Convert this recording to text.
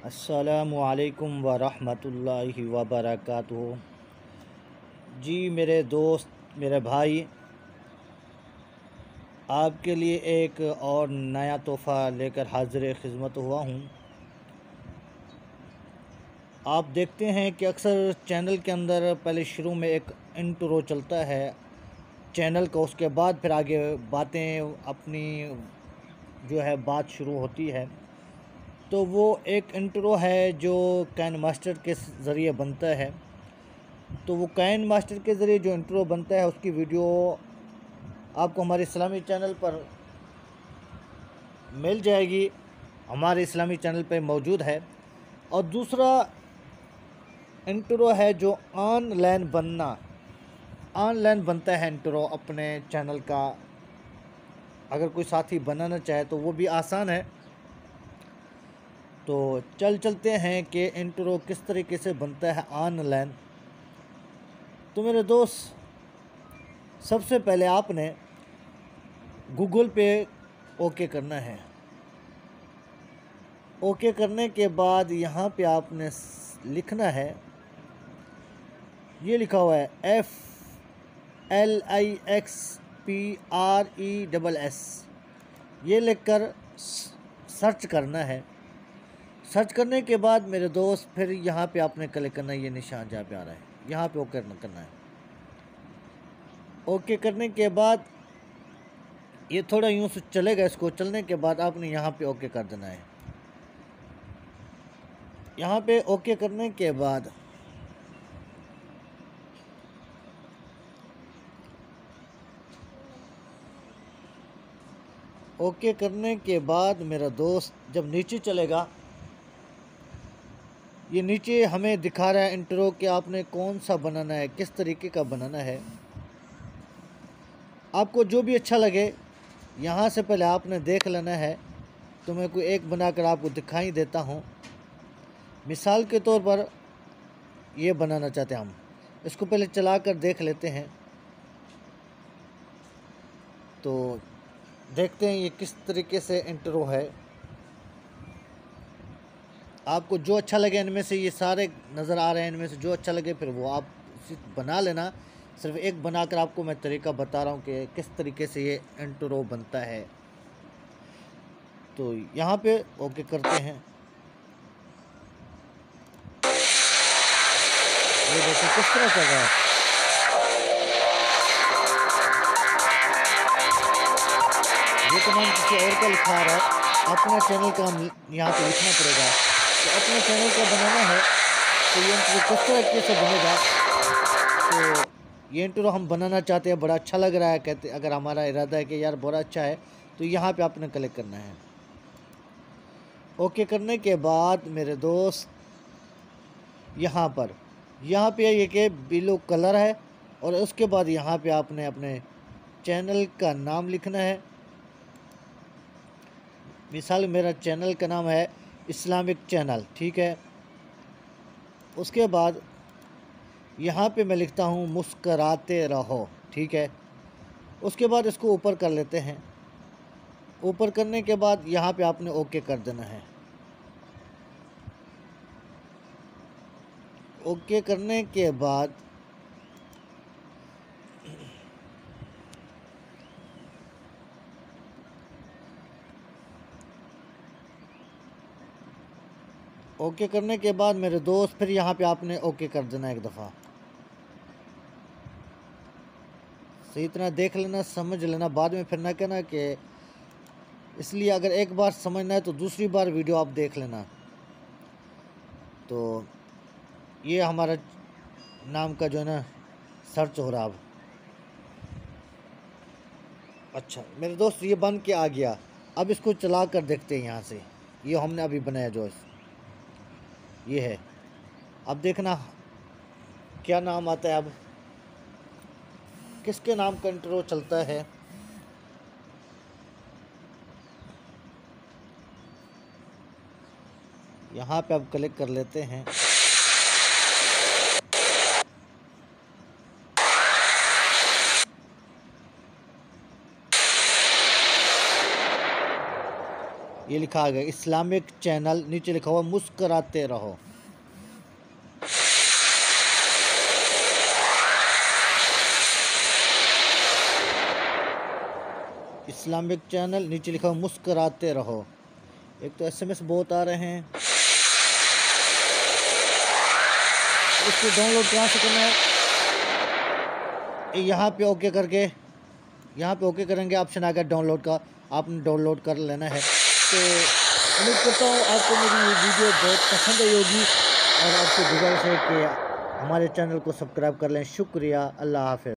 अस्सलामु अलैकुम वरहमतुल्लाहि वबरकातुहू। जी मेरे दोस्त, मेरे भाई, आपके लिए एक और नया तोहफ़ा लेकर हाज़िर खिदमत हुआ हूँ। आप देखते हैं कि अक्सर चैनल के अंदर पहले शुरू में एक इंट्रो चलता है चैनल का, उसके बाद फिर आगे बातें अपनी जो है बात शुरू होती है। तो वो एक इंट्रो है जो काइन मास्टर के ज़रिए बनता है। तो वो काइन मास्टर के ज़रिए जो इंट्रो बनता है उसकी वीडियो आपको हमारे इस्लामी चैनल पर मिल जाएगी, हमारे इस्लामी चैनल पे मौजूद है। और दूसरा इंट्रो है जो ऑनलाइन बनता है इंट्रो अपने चैनल का। अगर कोई साथी बनाना चाहे तो वो भी आसान है। तो चलते हैं कि इंट्रो किस तरीके से बनता है ऑनलाइन। तो मेरे दोस्त, सबसे पहले आपने गूगल पे ओके करना है। ओके करने के बाद यहाँ पे आपने लिखना है, ये लिखा हुआ है FLIXPRESS। ये लिखकर सर्च करना है। सर्च करने के बाद मेरे दोस्त फिर यहाँ पे आपने क्लिक करना है, ये निशान जहाँ पे आ रहा है यहाँ पे ओके करना है। ओके करने के बाद ये थोड़ा यूँ से चलेगा, इसको चलने के बाद आपने यहाँ पे ओके कर देना है। यहाँ पे ओके करने के बाद मेरा दोस्त जब नीचे चलेगा, ये नीचे हमें दिखा रहा है इंट्रो कि आपने कौन सा बनाना है, किस तरीके का बनाना है। आपको जो भी अच्छा लगे यहाँ से पहले आपने देख लेना है। तो मैं कोई एक बनाकर आपको दिखाई देता हूँ। मिसाल के तौर पर ये बनाना चाहते हैं हम, इसको पहले चलाकर देख लेते हैं। तो देखते हैं ये किस तरीके से इंट्रो है। आपको जो अच्छा लगे इनमें से, ये सारे नज़र आ रहे हैं, इनमें से जो अच्छा लगे फिर वो आप बना लेना। सिर्फ एक बनाकर आपको मैं तरीका बता रहा हूँ कि किस तरीके से ये इंट्रो बनता है। तो यहाँ पे ओके करते हैं। ये देखो किस तरह चल रहा है। ये तो नाम किसी और का लिखा रहा है, अपना चैनल का यहाँ पे लिखना पड़ेगा। तो अपने चैनल का बनाना है तो ये इंट्रो किस तरीके से बनेगा। तो ये इंट्रो हम बनाना चाहते हैं, बड़ा अच्छा लग रहा है, कहते अगर हमारा इरादा है कि यार बड़ा अच्छा है तो यहाँ पे आपने क्लिक करना है। ओके करने के बाद मेरे दोस्त यहाँ पे ये कि ब्लू कलर है, और उसके बाद यहाँ पे आपने अपने चैनल का नाम लिखना है। मिसाल मेरा चैनल का नाम है इस्लामिक चैनल, ठीक है। उसके बाद यहाँ पे मैं लिखता हूँ मुस्कराते रहो, ठीक है। उसके बाद इसको ऊपर कर लेते हैं। ऊपर करने के बाद यहाँ पे आपने ओके कर देना है। ओके करने के बाद मेरे दोस्त फिर यहाँ पे आपने ओके कर देना एक दफ़ा। सही तरह देख लेना, समझ लेना, बाद में फिर ना कहना कि, इसलिए अगर एक बार समझना है तो दूसरी बार वीडियो आप देख लेना। तो ये हमारा नाम का जो है ना सर्च हो रहा अब। अच्छा मेरे दोस्त, ये बन के आ गया। अब इसको चला कर देखते हैं यहाँ से। ये हमने अभी बनाया जो ये है। अब देखना क्या नाम आता है, अब किसके नाम का इंट्रो चलता है। यहाँ पे अब क्लिक कर लेते हैं। ये लिखा आ गया इस्लामिक चैनल, नीचे लिखा हुआ मुस्कुराते रहो। इस्लामिक चैनल, नीचे लिखा हुआ मुस्कुराते रहो। एक तो SMS बहुत आ रहे हैं, इसको डाउनलोड कहाँ से करना है? यहाँ पे ओके करके, यहाँ पे ओके करेंगे, ऑप्शन आ गया डाउनलोड का, आपने डाउनलोड कर लेना है। तो उम्मीद करता हूँ आपको मेरी ये वीडियो बहुत पसंद आई होगी और आपसे गुजारिश है कि हमारे चैनल को सब्सक्राइब कर लें। शुक्रिया, अल्लाह हाफ़िज़।